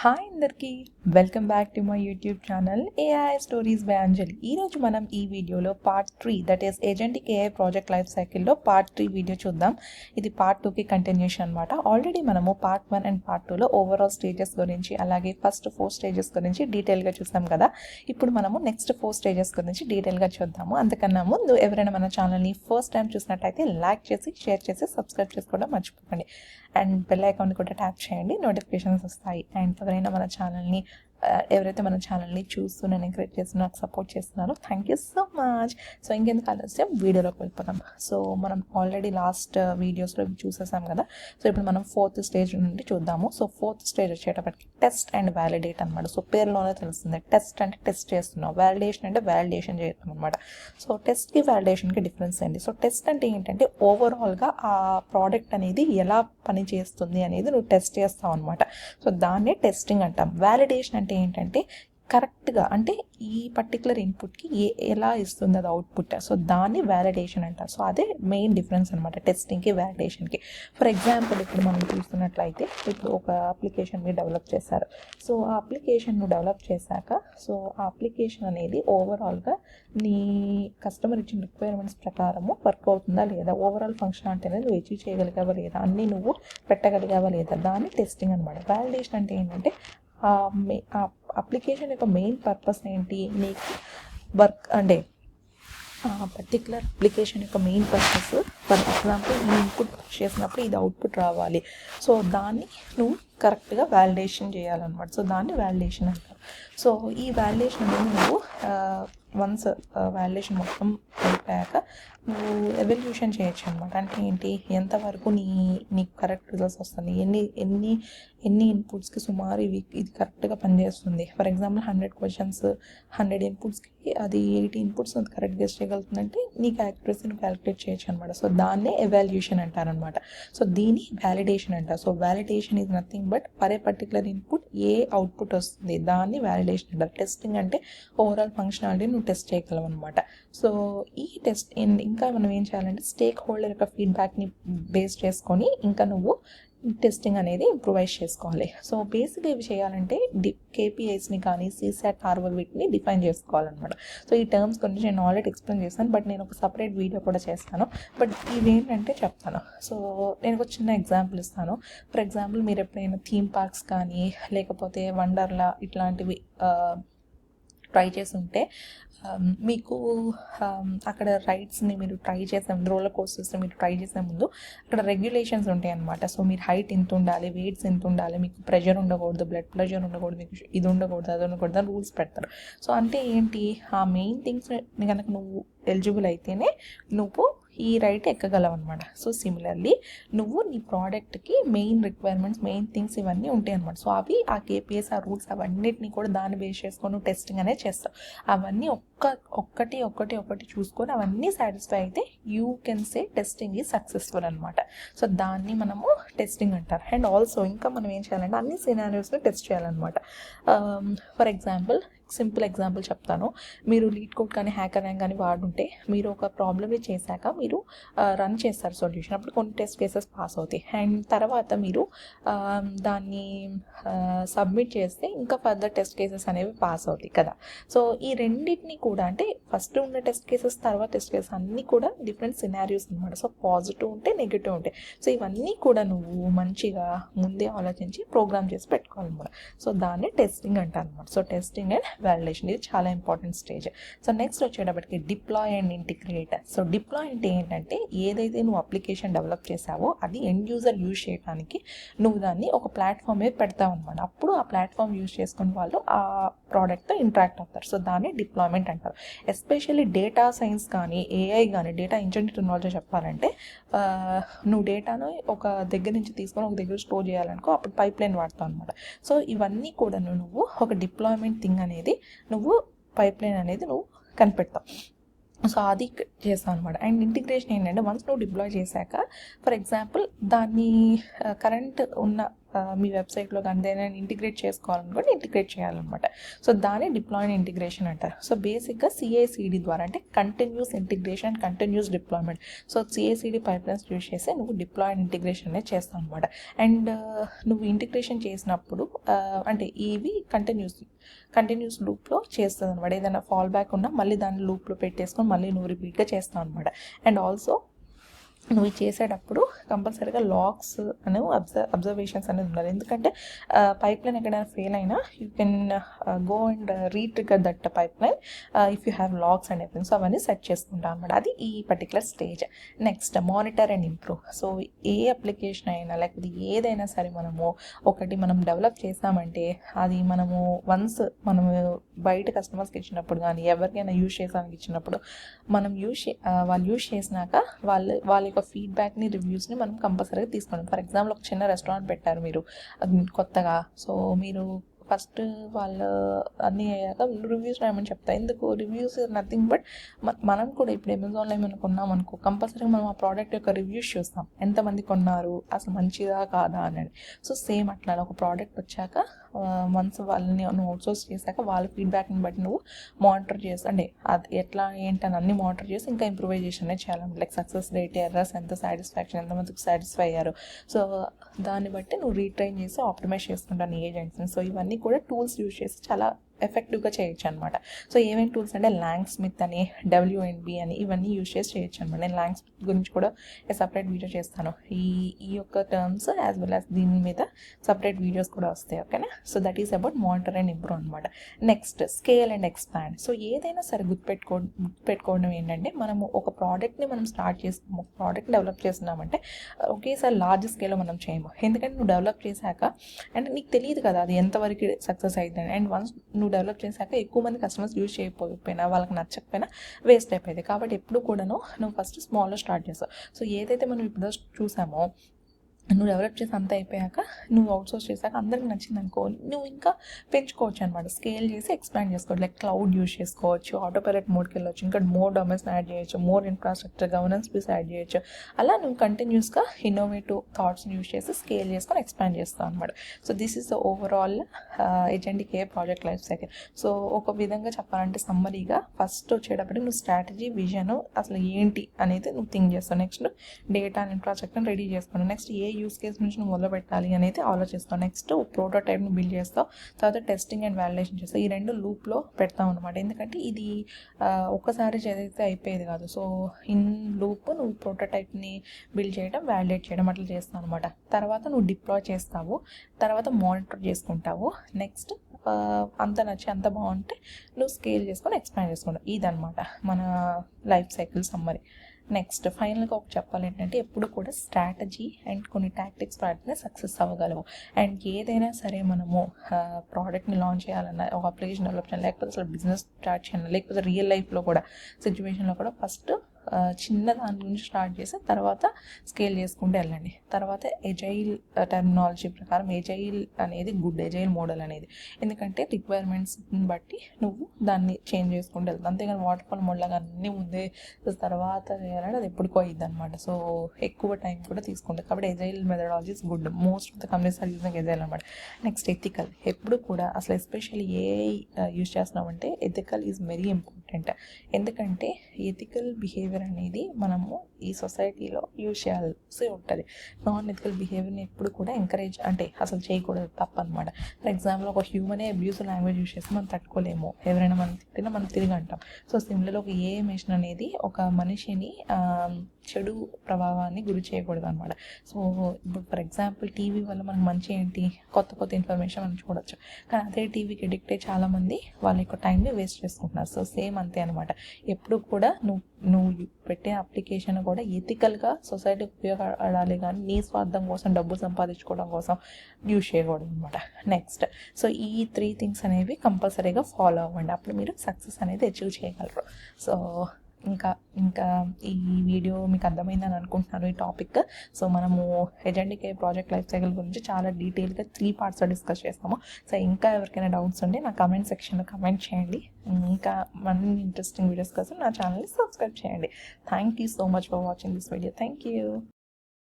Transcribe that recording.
Hi అందరికీ welcome back to my YouTube channel AI stories by Anjali. ఈరోజు మనం ఈ వీడియోలో part 3 that is agentic AI project life సైకిల్లో పార్ట్ 3 వీడియో చూద్దాం. ఇది పార్ట్ 2కి కంటిన్యూషన్ అనమాట. ఆల్రెడీ మనము పార్ట్ 1 అండ్ పార్ట్ 2లో ఓవరాల్ స్టేజెస్ గురించి అలాగే ఫస్ట్ 4 స్టేజెస్ గురించి డీటెయిల్గా చూసాం కదా. ఇప్పుడు మనము నెక్స్ట్ 4 స్టేజెస్ గురించి డీటెయిల్గా చూద్దాము. అంతకన్నా ముందు ఎవరైనా మన ఛానల్ని ఫస్ట్ టైం చూసినట్టయితే లైక్ చేసి షేర్ చేసి సబ్స్క్రైబ్ చేసుకోవడం మర్చిపోకండి. అండ్ బెల్ ఐకాన్ కూడా ట్యాప్ చేయండి, నోటిఫికేషన్స్ వస్తాయి. అండ్ ఎవరైతే మన ఛానల్ని చూస్తూ నేను ఎంకరేజ్ చేస్తున్నా, నాకు సపోర్ట్ చేస్తున్నారో thank you so much. So ఇంకెందుకు ఆలస్యం, వీడియోలోకి వెళ్ళిపోతాం. సో మనం ఆల్రెడీ లాస్ట్ వీడియోస్లో చూసేసాం కదా. సో ఇప్పుడు మనం 4th స్టేజ్ నుండి చూద్దాము. సో 4th స్టేజ్ వచ్చేటప్పటికి టెస్ట్ అండ్ వ్యాలిడేట్ అనమాట. సో పేరులోనే తెలుస్తుంది, టెస్ట్ అంటే టెస్ట్ చేస్తున్నాం, వ్యాలిడేషన్ అంటే వ్యాలిడేషన్ చేస్తాం అనమాట. సో టెస్ట్కి వ్యాలిడేషన్కి డిఫరెన్స్ ఏంటి? సో టెస్ట్ అంటే ఏంటంటే ఓవరాల్గా ఆ ప్రోడక్ట్ అనేది ఎలా పని చేస్తుంది అనేది నువ్వు టెస్ట్ చేస్తావు అనమాట. సో దాన్నే టెస్టింగ్ అంటాం. వ్యాలిడేషన్ అంటే ఏంటంటే కరెక్ట్గా అంటే ఈ పర్టికులర్ ఇన్పుట్కి ఎలా ఇస్తుంది అది అవుట్పుట్, సో దాన్ని వ్యాలిడేషన్ అంటారు. సో అదే మెయిన్ డిఫరెన్స్ అనమాట టెస్టింగ్కి వ్యాలిడేషన్కి. ఫర్ ఎగ్జాంపుల్ ఇప్పుడు మనం చూస్తున్నట్లయితే ఇప్పుడు ఒక అప్లికేషన్ మీరు డెవలప్ చేశారు. సో ఆ అప్లికేషన్ను డెవలప్ చేశాక సో ఆ అప్లికేషన్ అనేది ఓవరాల్గా నీ కస్టమర్ ఇచ్చిన రిక్వైర్మెంట్స్ ప్రకారము వర్క్ అవుతుందా లేదా, ఓవరాల్ ఫంక్షనాలిటీ అనేది నువ్వు అచీవ్ చేయగలిగావా లేదా, అన్నీ నువ్వు పెట్టగలిగావా లేదా, దాన్ని టెస్టింగ్ అనమాట. వ్యాలిడేషన్ అంటే ఏంటంటే ఆ అప్లికేషన్ యొక్క మెయిన్ పర్పస్ ఏంటి, నీకు వర్క్ అంటే పర్టికులర్ అప్లికేషన్ యొక్క మెయిన్ పర్పస్. ఫర్ ఎగ్జాంపుల్ ఈ ఇన్పుట్ చేసినప్పుడు ఇది అవుట్పుట్ రావాలి, సో దాన్ని నువ్వు కరెక్ట్గా వ్యాలిడేషన్ చేయాలన్నమాట. సో దాన్ని వ్యాలిడేషన్ అంటారు. సో ఈ వ్యాలిడేషన్ అనేది నువ్వు వన్స్ వ్యాలిడేషన్ మొత్తం అయిపోయాక నువ్వు ఎవల్యూషన్ చేయొచ్చు అనమాట. అంటే ఏంటి, ఎంతవరకు నీకు కరెక్ట్ రిజల్ట్స్ వస్తుంది, ఎన్ని ఇన్పుట్స్కి సుమారు ఇది కరెక్ట్గా పనిచేస్తుంది. ఫర్ ఎగ్జాంపుల్ 100 క్వశ్చన్స్ 100 ఇన్పుట్స్కి అది 80 ఇన్పుట్స్ అది కరెక్ట్ గెస్ చేయగలుగుతుందంటే నీకు యాక్యురసీని క్యాలిక్యులేట్ చేయొచ్చు అనమాట. సో దాన్నే ఎవాల్యుయేషన్ అంటారనమాట. సో దీన్ని వ్యాలిడేషన్ అంటారు. So validation is nothing but for a particular input A output వస్తుంది దాన్ని వ్యాలిడేషన్ అంటారు. టెస్టింగ్ అంటే ఓవరాల్ ఫంక్షనాలిటీ నువ్వు టెస్ట్ చేయగలవు అనమాట. సో ఈ టెస్ట్ ఇంకా మనం ఏం చేయాలంటే స్టేక్ హోల్డర్ యొక్క ఫీడ్బ్యాక్ని బేస్ చేసుకొని ఇంకా నువ్వు టెస్టింగ్ అనేది ఇంప్రూవైజ్ చేసుకోవాలి. సో బేసిక్గా ఇవి చేయాలంటే కేపీఐస్ని కానీ CSAT RO వీటిని డిఫైన్ చేసుకోవాలన్నమాట. సో ఈ టర్మ్స్ గురించి నేను ఆల్రెడీ ఎక్స్ప్లెయిన్ చేస్తాను, బట్ నేను ఒక సపరేట్ వీడియో కూడా చేస్తాను. బట్ ఇవేంటంటే చెప్తాను. సో నేను ఒక చిన్న ఎగ్జాంపుల్ ఇస్తాను. ఫర్ ఎగ్జాంపుల్ మీరు ఎప్పుడైనా థీమ్ పార్క్స్ కానీ లేకపోతే వండర్లా ఇట్లాంటివి ట్రై చేసి ఉంటే మీకు అక్కడ రైడ్స్ని మీరు ట్రై చేసే ముందు, రోలర్ కోస్టర్స్ని మీరు ట్రై చేసే ముందు అక్కడ రెగ్యులేషన్స్ ఉంటాయి అన్నమాట. సో మీరు హైట్ ఎంత ఉండాలి, వెయిట్స్ ఎంత ఉండాలి, మీకు ప్రెషర్ ఉండకూడదు, బ్లడ్ ప్రెషర్ ఉండకూడదు, మీకు ఇది ఉండకూడదు అది ఉండకూడదు అని రూల్స్ పెడతారు. సో అంటే ఏంటి, ఆ మెయిన్ థింగ్స్ కనుక నువ్వు ఎలిజిబుల్ అయితేనే నువ్వు ఈ రైట్ ఎక్కగలవు అనమాట. సో సిమిలర్లీ నువ్వు నీ ప్రోడక్ట్కి మెయిన్ రిక్వైర్మెంట్స్, మెయిన్ థింగ్స్ ఇవన్నీ ఉంటాయి అనమాట. సో అవి ఆ KPIs, ఆ రూల్స్ అవన్నిటిని కూడా దాన్ని బేస్ చేసుకొని నువ్వు టెస్టింగ్ అనేది చేస్తావు. అవన్నీ ఒక్కటి చూసుకొని అవన్నీ సాటిస్ఫై అయితే you can say testing is successful అనమాట. సో దాన్ని మనము టెస్టింగ్ అంటారు. అండ్ ఆల్సో ఇంకా మనం ఏం చేయాలంటే అన్ని సినారియోస్ని టెస్ట్ చేయాలన్నమాట. ఫర్ ఎగ్జాంపుల్ సింపుల్ ఎగ్జాంపుల్ చెప్తాను. మీరు లీడ్ కోడ్ కానీ హ్యాకర్ ర్యాంక్ కానీ వాడుంటే మీరు ఒక ప్రాబ్లమ్ని చేశాక మీరు రన్ చేస్తారు సొల్యూషన్, అప్పుడు కొన్ని టెస్ట్ కేసెస్ పాస్ అవుతాయి. అండ్ తర్వాత మీరు దాన్ని సబ్మిట్ చేస్తే ఇంకా ఫర్దర్ టెస్ట్ కేసెస్ అనేవి పాస్ అవుతాయి కదా. సో ఈ రెండింటిని కూడా అంటే ఫస్ట్ ఉన్న టెస్ట్ కేసెస్, తర్వాత టెస్ట్ కేసెస్ అన్నీ కూడా డిఫరెంట్ సినారియోస్ అనమాట. సో పాజిటివ్ ఉంటే నెగిటివ్ ఉంటాయి. సో ఇవన్నీ కూడా నువ్వు మంచిగా ముందే ఆలోచించి ప్రోగ్రామ్ చేసి పెట్టుకోవాలన్నమాట. సో దాన్ని టెస్టింగ్ అంటారు అనమాట. సో టెస్టింగ్ అండ్ వ్యాలిడేషన్ ఇది చాలా ఇంపార్టెంట్ స్టేజ్. సో నెక్స్ట్ వచ్చేటప్పటికి deploy and integrate. So deploy అంటే ఏంటంటే ఏదైతే నువ్వు అప్లికేషన్ డెవలప్ చేసావో అది ఎండ్ యూజర్ యూజ్ చేయడానికి నువ్వు దాన్ని ఒక ప్లాట్ఫామ్ మీద పెడతావు అనమాట. అప్పుడు ఆ ప్లాట్ఫామ్ యూజ్ చేసుకుని వాళ్ళు ఆ ప్రోడక్ట్తో ఇంటరాక్ట్ అవుతారు. సో దాన్ని డిప్లాయ్మెంట్ అంటారు. ఎస్పెషల్లీ డేటా సైన్స్ కానీ AI కానీ డేటా ఇంజనీరింగ్ టెక్నాలజీ చెప్పాలంటే నువ్వు డేటాను ఒక దగ్గర నుంచి తీసుకొని ఒక దగ్గర స్టోర్ చేయాలనుకో అప్పుడు పైప్ లైన్ వాడతావు అనమాట. సో ఇవన్నీ కూడా నువ్వు ఒక డిప్లాయ్మెంట్ థింగ్ అనేది నువ్వు పైప్ లైన్ అనేది నువ్వు కనిపెడతావు. సో అది చేస్తాం అనమాట. అండ్ ఇంటిగ్రేషన్ ఏంటంటే వన్స్ నువ్వు డిప్లాయ్ చేశాక ఫర్ ఎగ్జాంపుల్ దాన్ని కరెంట్ ఉన్న మీ వెబ్సైట్లో కానీ దేని ఇంటిగ్రేట్ చేసుకోవాలనుకుంటే ఇంటిగ్రేట్ చేయాలన్నమాట. సో దాన్ని డిప్లాయ్డ్ ఇంటిగ్రేషన్ అంటారు. సో బేసిక్గా CI/CD ద్వారా అంటే continuous integration, continuous deployment. So CI/CD pipelines use చేసి నువ్వు డిప్లాయ్డ్ ఇంటిగ్రేషన్ అనేది చేస్తావు అనమాట. అండ్ నువ్వు ఇంటిగ్రేషన్ చేసినప్పుడు అంటే ఇవి కంటిన్యూస్ లూప్లో చేస్తుంది అనమాట. ఏదైనా ఫాల్ బ్యాక్ ఉన్నా మళ్ళీ దాన్ని లూప్లో పెట్టేసుకొని మళ్ళీ నువ్వు రిపీట్గా చేస్తావు అనమాట. అండ్ ఆల్సో నువ్వు చేసేటప్పుడు కంపల్సరీగా లాగ్స్ అనేవి అబ్జర్వేషన్స్ అనేది ఉండాలి. ఎందుకంటే పైప్లైన్ ఎక్కడైనా ఫెయిల్ అయినా you can go and retrigger that pipeline if you have logs and everything. So అవన్నీ సెట్ చేసుకుంటాం అనమాట. అది ఈ particular stage. Next monitor and improve. So ఏ అప్లికేషన్ అయినా లేకపోతే ఏదైనా సరే మనం డెవలప్ చేసామంటే అది వన్స్ మనము బయట కస్టమర్స్కి ఇచ్చినప్పుడు కానీ ఎవరికైనా యూజ్ చేసానికి ఇచ్చినప్పుడు వాళ్ళు యూజ్ చేసినాక వాళ్ళ యొక్క ఫీడ్బ్యాక్ని, రివ్యూస్ని మనం కంపల్సరీగా తీసుకోండి. ఫర్ ఎగ్జాంపుల్ ఒక చిన్న రెస్టారెంట్ పెట్టారు మీరు కొత్తగా. సో మీరు ఫస్ట్ వాళ్ళు అన్నీ అయ్యాక రివ్యూస్ రాయమని చెప్తారు. ఎందుకు రివ్యూస్ నథింగ్ బట్ మనం కూడా ఇప్పుడు అమెజాన్లో ఏమైనా కొన్నాం అనుకో కంపల్సరీగా మనం ఆ ప్రోడక్ట్ యొక్క రివ్యూస్ చూస్తాం. ఎంతమంది కొన్నారు, అసలు మంచిదా కాదా అనేది. సో సేమ్ అట్లా ఒక ప్రోడక్ట్ వచ్చాక వన్స్ వాళ్ళని నువ్వు అవుట్సోర్స్ చేశాక వాళ్ళ ఫీడ్బ్యాక్ని బట్టి నువ్వు మానిటర్ చేసి అంటే అది ఎట్లా ఏంటని అన్ని మానిటర్ చేసి ఇంకా ఇంప్రూవైజేషన్ అనేది చేయాలి. లైక్ సక్సెస్ రేట్, ఎర్రర్స్, ఎంత సాటిస్ఫాక్షన్, ఎంతమందికి సాటిస్ఫై అయ్యారు. సో దాన్ని బట్టి నువ్వు రీట్రైన్ చేసి ఆప్టిమైజ్ చేసుకుంటాను నీ ఏజెంట్స్ని. సో ఇవన్నీ కూడా టూల్స్ యూజ్ చేసి చాలా ఎఫెక్టివ్గా చేయొచ్చు అనమాట. సో ఏమేమి టూల్స్ అంటే లాంగ్ స్మిత్ అని, WNB అని ఇవన్నీ యూజ్ చేసి చేయొచ్చు అనమాట. నేను లాంగ్ స్మిత్ గురించి కూడా సపరేట్ వీడియో చేస్తాను. ఈ యొక్క టర్మ్స్ యాజ్ వెల్ యాజ్ దీని మీద సపరేట్ వీడియోస్ కూడా వస్తాయి. ఓకేనా. So that is about monitor and improve అనమాట. Next scale and expand. So ఏదైనా సరే గుర్తుపెట్టుకోవడం ఏంటంటే మనము ఒక ప్రోడక్ట్ని స్టార్ట్ చేస్తాము, ఒక ప్రోడక్ట్ డెవలప్ చేస్తున్నామంటే ఒకేసారి లార్జ్ స్కేల్లో మనం చేయము. ఎందుకంటే నువ్వు డెవలప్ చేశాక అంటే నీకు తెలియదు కదా అది ఎంతవరకు సక్సెస్ అవుతుంది. అండ్ వన్స్ నువ్వు డెవలప్ చేశాక ఎక్కువ మంది కస్టమర్స్ యూజ్ చేయకపోయినా, వాళ్ళకి నచ్చకపోయినా వేస్ట్ అయిపోయింది. కాబట్టి ఎప్పుడు కూడాను నువ్వు ఫస్ట్ స్మాల్లో స్టార్ట్ చేస్తావు. సో ఏదైతే మనం ఇప్పుడు చూసామో నువ్వు డెవలప్ చేసి అంతా అయిపోయాక నువ్వు అవుట్సోర్స్ చేశాక అందరికి నచ్చింది అనుకో నువ్వు ఇంకా పెంచుకోవచ్చు అనమాట. స్కేల్ చేసి ఎక్స్పాండ్ చేసుకోవచ్చు. లైక్ క్లౌడ్ యూజ్ చేసుకోవచ్చు, ఆటో పైలట్ మోడ్కి వెళ్ళవచ్చు, ఇంకా మోర్ డొమైన్స్ యాడ్ చేయొచ్చు, more infrastructure governance piece add చేయొచ్చు. అలా నువ్వు కంటిన్యూస్గా ఇన్నోవేటివ్ థాట్స్ని యూజ్ చేసి స్కేల్ చేసుకొని ఎక్స్పాండ్ చేస్తావు అనమాట. So this is the overall agentic AI project life cycle. సో ఒక విధంగా చెప్పాలంటే సమ్మరీగా ఫస్ట్ వచ్చేటప్పటికి నువ్వు స్ట్రాటజీ, విజన్ అసలు ఏంటి అనేది నువ్వు థింక్ చేస్తావు. Next data and infrastructure ready చేసుకున్నావు. నెక్స్ట్ యూస్ కేస్ నుంచి నువ్వు మొదలు పెట్టాలి అనేది ఆలోచిస్తావు. నెక్స్ట్ ప్రోటోటైప్ని బిల్డ్ చేస్తావు. తర్వాత టెస్టింగ్ అండ్ వ్యాలిడేషన్ చేస్తావు. ఈ రెండు లూప్లో పెడతావు అనమాట. ఎందుకంటే ఇది ఒక్కసారి చేస్తే అయిపోయేది కాదు. సో ఇన్ లూప్ నువ్వు ప్రోటోటైప్ని బిల్డ్ చేయడం, వ్యాలిడేట్ చేయడం అట్లా చేస్తావు అనమాట. తర్వాత నువ్వు డిప్లాయ్ చేస్తావు, తర్వాత మానిటర్ చేసుకుంటావు. నెక్స్ట్ అంత నచ్చి అంత బాగుంటే నువ్వు స్కేల్ చేసుకొని ఎక్స్పాండ్ చేసుకుంటావు. ఇదనమాట మన లైఫ్ సైకిల్ సమ్మరీ. నెక్స్ట్ ఫైనల్గా ఒక చెప్పాలి ఏంటంటే ఎప్పుడు కూడా స్ట్రాటజీ అండ్ కొన్ని టాక్టిక్స్ వాడితే సక్సెస్ అవ్వగలవు. అండ్ ఏదైనా సరే మనము ప్రోడక్ట్ని లాంచ్ చేయాలన్నా, ఒక అప్లికేషన్ డెవలప్ చేయాలి, లేకపోతే అసలు బిజినెస్ స్టార్ట్ చేయాలి, లేకపోతే రియల్ లైఫ్లో కూడా సిచ్యువేషన్లో కూడా ఫస్ట్ చిన్న దాని నుంచి స్టార్ట్ చేసి తర్వాత స్కేల్ చేసుకుంటూ వెళ్ళండి. తర్వాత ఎజైల్ టెర్మినాలజీ ప్రకారం ఎజైల్ అనేది గుడ్, ఎజైల్ మోడల్ అనేది. ఎందుకంటే రిక్వైర్మెంట్స్ని బట్టి నువ్వు దాన్ని చేంజ్ చేసుకుంటూ వెళ్తావు. అంతేగాని వాటర్ ఫాల్ మోడల్గా అన్నీ ముందే తర్వాత చేయాలంటే అది ఎప్పుడుకో అయ్యిద్ది అనమాట. సో ఎక్కువ టైం కూడా తీసుకుంటుంది. కాబట్టి agile methodology is good. Most of the companies are using agile అనమాట. Next ethical. ఎప్పుడు కూడా అసలు ఎస్పెషల్లీ AI యూజ్ చేస్తున్నామంటే ఎథికల్ ఈజ్ వెరీ ఇంపార్టెంట్. ఎందుకంటే ఎథికల్ బిహేవియర్ అనేది మనము ఈ సొసైటీలో యూజ్ చేయాల్సి ఉంటుంది. నాన్ ఎథికల్ బిహేవియర్ని ఎప్పుడు కూడా ఎంకరేజ్ అంటే అసలు చేయకూడదు, తప్పనమాట. ఫర్ ఎగ్జాంపుల్ ఒక హ్యూమనే అబ్యూసివ్ లాంగ్వేజ్ యూజ్ చేస్తే మనం తట్టుకోలేము. ఎవరైనా మనం తిట్టినా మనం తిరిగి అంటాం. సో సిమిలర్గా ఒక AI మెషిన్ అనేది ఒక మనిషిని చెడు ప్రభావాన్ని గురి చేయకూడదు అనమాట. సో ఇప్పుడు ఫర్ ఎగ్జాంపుల్ టీవీ వల్ల మనకు మంచి ఏంటి, కొత్త ఇన్ఫర్మేషన్ మనం చూడొచ్చు. కానీ అదే టీవీకి అడిక్ట్ అయ్యి చాలామంది వాళ్ళ యొక్క టైంని వేస్ట్ చేసుకుంటున్నారు. సో సేమ్ అంతే అనమాట. ఎప్పుడు కూడా నువ్వు పెట్టే అప్లికేషన్ కూడా ఎథికల్గా సొసైటీకి ఉపయోగపడాలి, కానీ నీ స్వార్థం కోసం, డబ్బు సంపాదించుకోవడం కోసం యూజ్ చేయకూడదు అనమాట. నెక్స్ట్ సో ఈ 3 థింగ్స్ అనేవి కంపల్సరీగా ఫాలో అవ్వండి. అప్పుడు మీరు సక్సెస్ అనేది అచీవ్ చేయగలరు. సో ఇంకా ఈ వీడియో మీకు అర్థమైందని అనుకుంటున్నాను ఈ టాపిక్. సో మనము agentic AI project life cycle గురించి చాలా డీటెయిల్గా 3 పార్ట్స్లో డిస్కస్ చేస్తాము. సో ఇంకా ఎవరికైనా డౌట్స్ ఉంటే నా కమెంట్ సెక్షన్లో కమెంట్ చేయండి. ఇంకా మరిన్ని ఇంట్రెస్టింగ్ వీడియోస్ కోసం నా ఛానల్ని సబ్స్క్రైబ్ చేయండి. Thank you so much for watching this video. Thank you.